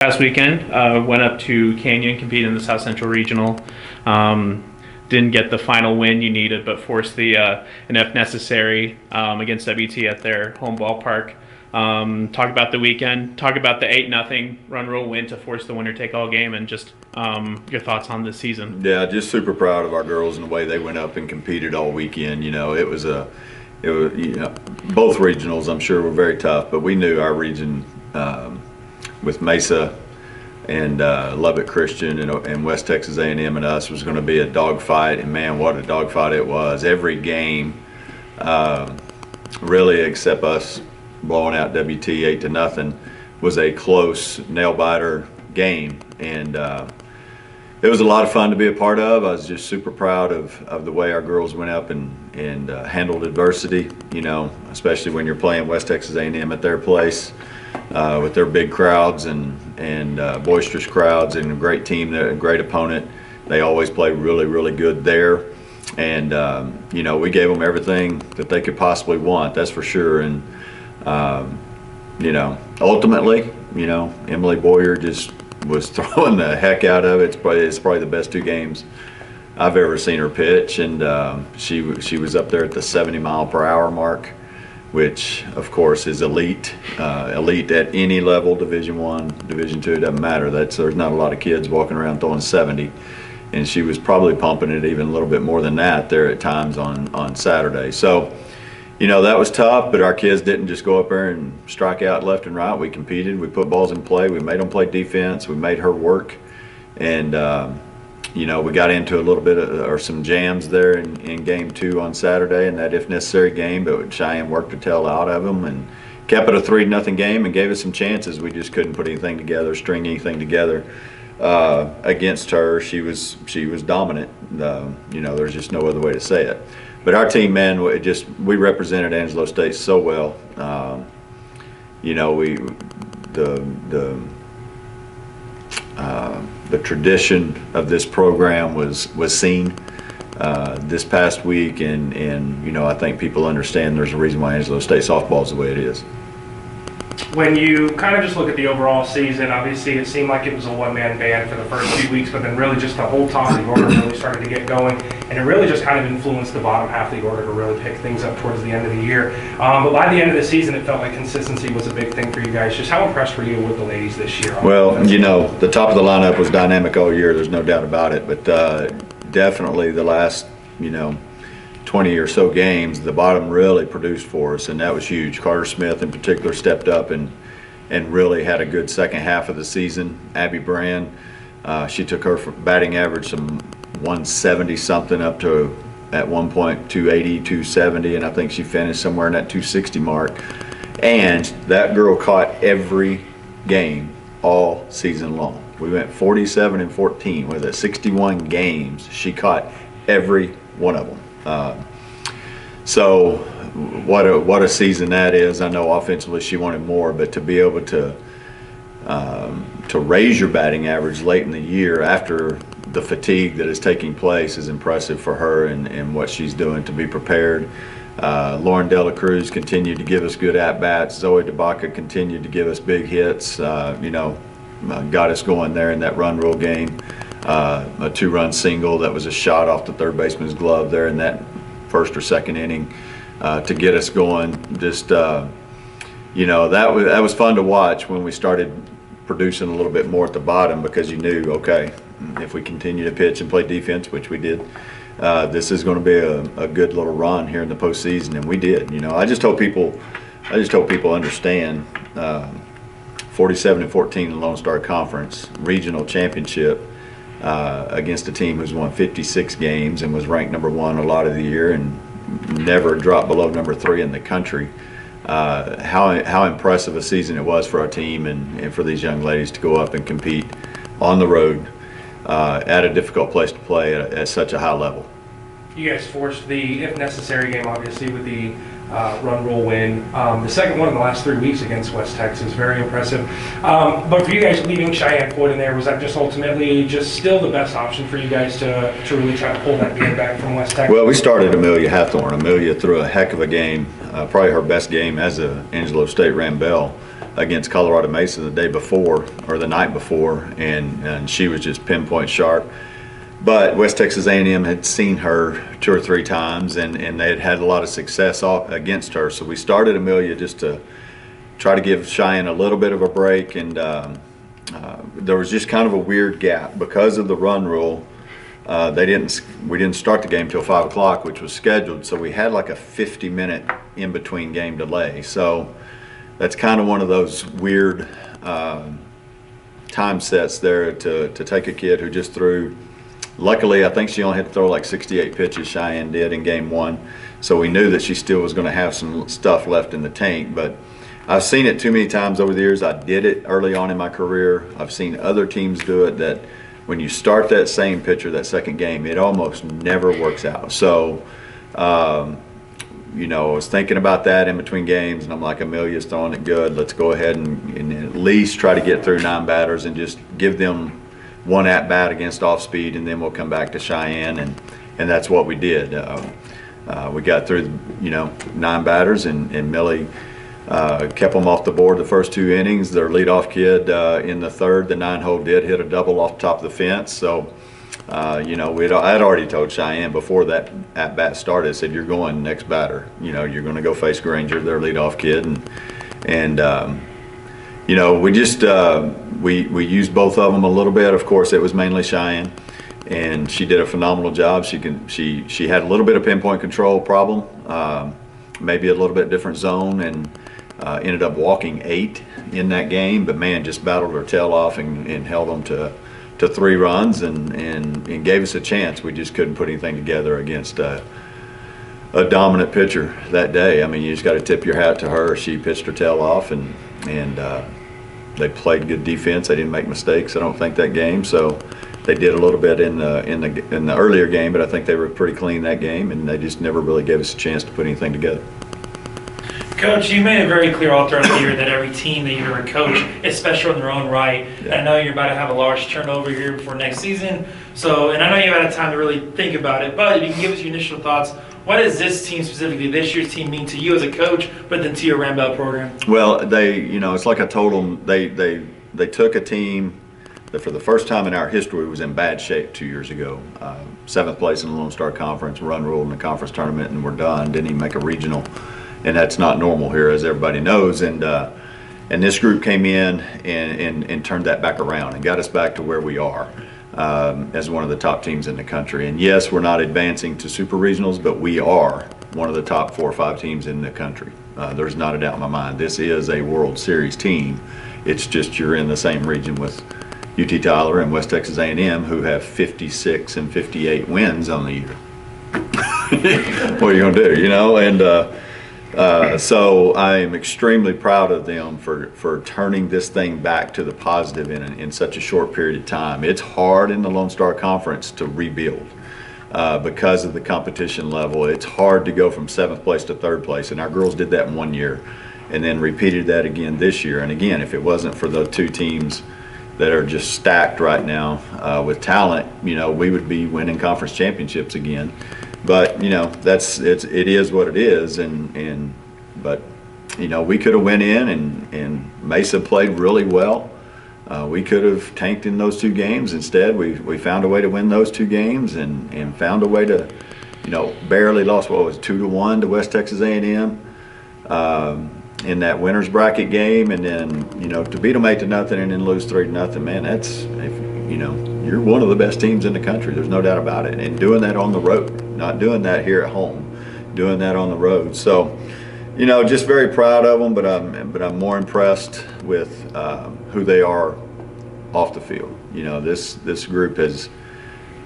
Past weekend, went up to Canyon, competed in the South Central Regional. Didn't get the final win you needed, but forced the an if necessary against WT at their home ballpark. Talk about the weekend. Talk about the 8-0 run rule win to force the winner take all game, and just your thoughts on this season. Yeah, just super proud of our girls and the way they went up and competed all weekend. It was both regionals I'm sure were very tough, but we knew our region with Mesa and Lubbock Christian and West Texas A&M and us was going to be a dogfight, and man, what a dogfight it was. Every game, really except us blowing out WT 8-0, was a close nail-biter game, and it was a lot of fun to be a part of. I was just super proud of the way our girls went up and handled adversity, especially when you're playing West Texas A&M at their place. With their big crowds and boisterous crowds and a great team, a great opponent. They always play really, really good there. And, we gave them everything that they could possibly want, that's for sure. And, ultimately, Emily Boyer just was throwing the heck out of it. It's probably the best 2 games I've ever seen her pitch. And she was up there at the 70-mile-per-hour mark, which of course is elite at any level, Division I, Division II, doesn't matter. There's not a lot of kids walking around throwing 70, and she was probably pumping it even a little bit more than that there at times on Saturday. So, that was tough, but our kids didn't just go up there and strike out left and right. We competed, we put balls in play, we made them play defense, we made her work, and we got into a little bit or some jams there in game 2 on Saturday in that if necessary game, but Cheyenne worked the tail out of them and kept it a 3-0 game and gave us some chances. We just couldn't put anything together, string anything together against her. She was dominant. There's just no other way to say it. But our team, man, we represented Angelo State so well. The tradition of this program was seen this past week, and I think people understand there's a reason why Angelo State softball is the way it is. When you kind of just look at the overall season, obviously it seemed like it was a one-man band for the first few weeks, but then really just the whole top of the order really started to get going, and it really just kind of influenced the bottom half of the order to really pick things up towards the end of the year. But by the end of the season, it felt like consistency was a big thing for you guys. Just how impressed were you with the ladies this year? Well, the top of the lineup was dynamic all year. There's no doubt about it, but definitely the last, 20 or so games, the bottom really produced for us, and that was huge. Carter Smith in particular stepped up and really had a good second half of the season. Abby Brand, she took her batting average from 170 something up to at one point 280, 270, and I think she finished somewhere in that 260 mark. And that girl caught every game all season long. We went 47-14 with it, 61 games. She caught every one of them. So what a season that is. I know offensively she wanted more, but to be able to raise your batting average late in the year after the fatigue that is taking place is impressive for her and what she's doing to be prepared. Lauren Dela Cruz continued to give us good at-bats. Zoe DeBaca continued to give us big hits. Got us going there in that run rule game. A 2-run single that was a shot off the third baseman's glove there in that first or second inning to get us going. Just that was fun to watch when we started producing a little bit more at the bottom, because you knew, okay, if we continue to pitch and play defense, which we did, this is going to be a good little run here in the postseason, and we did. I just hope people understand 47-14 in the Lone Star Conference regional championship. Against a team who's won 56 games and was ranked number 1 a lot of the year and never dropped below number 3 in the country. How impressive a season it was for our team and for these young ladies to go up and compete on the road at a difficult place to play at such a high level. You guys forced the if necessary game, obviously, with the run rule win. The second one in the last 3 weeks against West Texas, very impressive. But for you guys, leaving Cheyenne Floyd in there, was that just ultimately just still the best option for you guys to really try to pull that game back from West Texas? Well, we started Amelia Hathorn. Amelia threw a heck of a game, probably her best game as a Angelo State Rambelle. against Colorado Mesa the day before or the night before, and she was just pinpoint sharp. But West Texas A&M had seen her 2 or 3 times, and they had a lot of success against her. So we started Amelia just to try to give Cheyenne a little bit of a break, and there was just kind of a weird gap because of the run rule. We didn't start the game till 5 o'clock, which was scheduled, so we had like a 50-minute in between game delay. So that's kind of one of those weird time sets there to take a kid who just threw. Luckily, I think she only had to throw like 68 pitches, Cheyenne did, in game 1. So we knew that she still was going to have some stuff left in the tank. But I've seen it too many times over the years. I did it early on in my career. I've seen other teams do it, that when you start that same pitcher that second game, it almost never works out. So, you know, I was thinking about that in between games, and I'm like, Amelia's throwing it good. Let's go ahead and at least try to get through 9 batters and just give them one at bat against off speed, and then we'll come back to Cheyenne, and that's what we did. We got through, you know, 9 batters, and Millie kept them off the board the first 2 innings. Their leadoff kid in the third, the 9-hole, did hit a double off the top of the fence. So, you know, I had already told Cheyenne before that at bat started, I said, you're going next batter. You know, you're going to go face Granger, their leadoff kid, and you know, we just we used both of them a little bit. Of course, it was mainly Cheyenne, and she did a phenomenal job. She had a little bit of pinpoint control problem, maybe a little bit different zone, and ended up walking 8 in that game. But man, just battled her tail off and held them to 3 runs and gave us a chance. We just couldn't put anything together against a dominant pitcher that day. I mean, you just got to tip your hat to her. She pitched her tail off, and they played good defense. They didn't make mistakes, I don't think, that game. So they did a little bit in the earlier game, but I think they were pretty clean that game, and they just never really gave us a chance to put anything together. Coach, you made it very clear all throughout the year that every team that you're a coach is special in their own right. Yeah. And I know you're about to have a large turnover here before next season. So, and I know you had time to really think about it, but if you can give us your initial thoughts, what does this team, specifically this year's team, mean to you as a coach, but then to your Rambelles program? Well, you know, it's like I told them, they took a team that for the first time in our history was in bad shape 2 years ago. 7th place in the Lone Star Conference, run rule in the conference tournament, and we're done. Didn't even make a regional, and that's not normal here, as everybody knows. And this group came in and turned that back around and got us back to where we are. As one of the top teams in the country. And yes, we're not advancing to super regionals, but we are one of the top 4 or 5 teams in the country. There's not a doubt in my mind. This is a World Series team. It's just you're in the same region with UT Tyler and West Texas A&M, who have 56 and 58 wins on the year. What are you going to do, you know? And so I am extremely proud of them for turning this thing back to the positive in such a short period of time. It's hard in the Lone Star Conference to rebuild because of the competition level. It's hard to go from 7th place to 3rd place, and our girls did that in 1 year and then repeated that again this year. And again, if it wasn't for the 2 teams that are just stacked right now with talent, you know, we would be winning conference championships again. But you know, it is what it is, but you know, we could have went in and Mesa played really well. We could have tanked in those 2 games. Instead, we found a way to win those 2 games and found a way to, you know, barely lost, what was it, 2-1 to West Texas A&M in that winners bracket game, and then, you know, to beat them 8-0 and then lose 3-0, man, that's, you know, you're one of the best teams in the country. There's no doubt about it. And doing that on the road, not doing that here at home, doing that on the road. So, you know, just very proud of them, but I'm more impressed with who they are off the field. You know, this group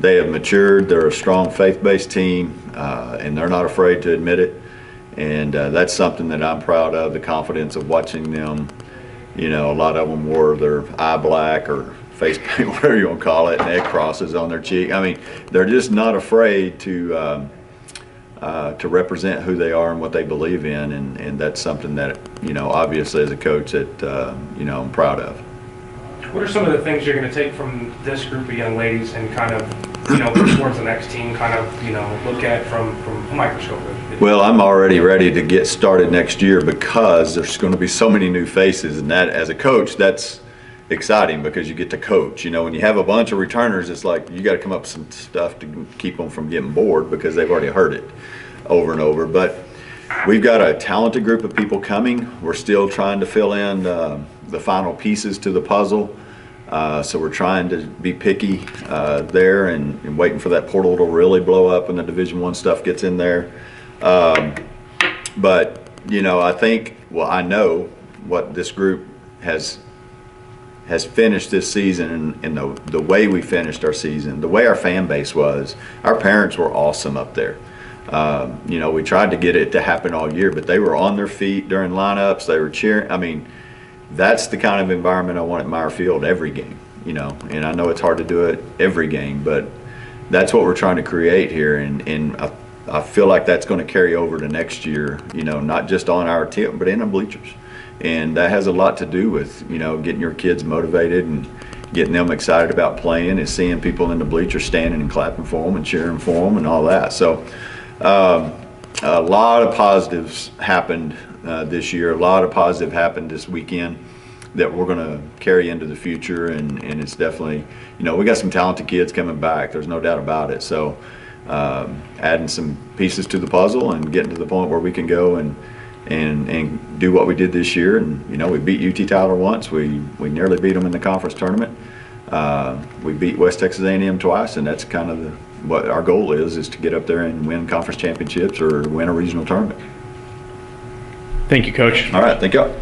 they have matured. They're a strong faith-based team, and they're not afraid to admit it. And that's something that I'm proud of, the confidence of watching them. You know, a lot of them wore their eye black or face paint, whatever you want to call it, and egg crosses on their cheek. I mean, they're just not afraid to represent who they are and what they believe in, and that's something that, you know, obviously as a coach that, you know, I'm proud of. What are some of the things you're going to take from this group of young ladies and kind of, put towards the next team, kind of, look at from a microscope? Well, I'm already ready to get started next year because there's going to be so many new faces, and that, as a coach, that's exciting because you get to coach. When you have a bunch of returners, it's like you got to come up with some stuff to keep them from getting bored because they've already heard it over and over. But we've got a talented group of people coming. We're still trying to fill in the final pieces to the puzzle. So we're trying to be picky there and waiting for that portal to really blow up when the Division I stuff gets in there. But I think, I know what this group has finished this season, and the way we finished our season, the way our fan base was. Our parents were awesome up there. We tried to get it to happen all year, but they were on their feet during lineups. They were cheering. I mean, that's the kind of environment I want at Meyer Field every game, and I know it's hard to do it every game, but that's what we're trying to create here. And I feel like that's going to carry over to next year, not just on our team, but in the bleachers. And that has a lot to do with, getting your kids motivated and getting them excited about playing and seeing people in the bleachers standing and clapping for them and cheering for them and all that. So a lot of positives happened this year. A lot of positive happened this weekend that we're going to carry into the future. And it's definitely, we got some talented kids coming back. There's no doubt about it. So adding some pieces to the puzzle and getting to the point where we can go and do what we did this year. And we beat UT Tyler once. We nearly beat them in the conference tournament. We beat West Texas A&M twice, and that's kind of what our goal is to get up there and win conference championships or win a regional tournament. Thank you, Coach. All right, thank you.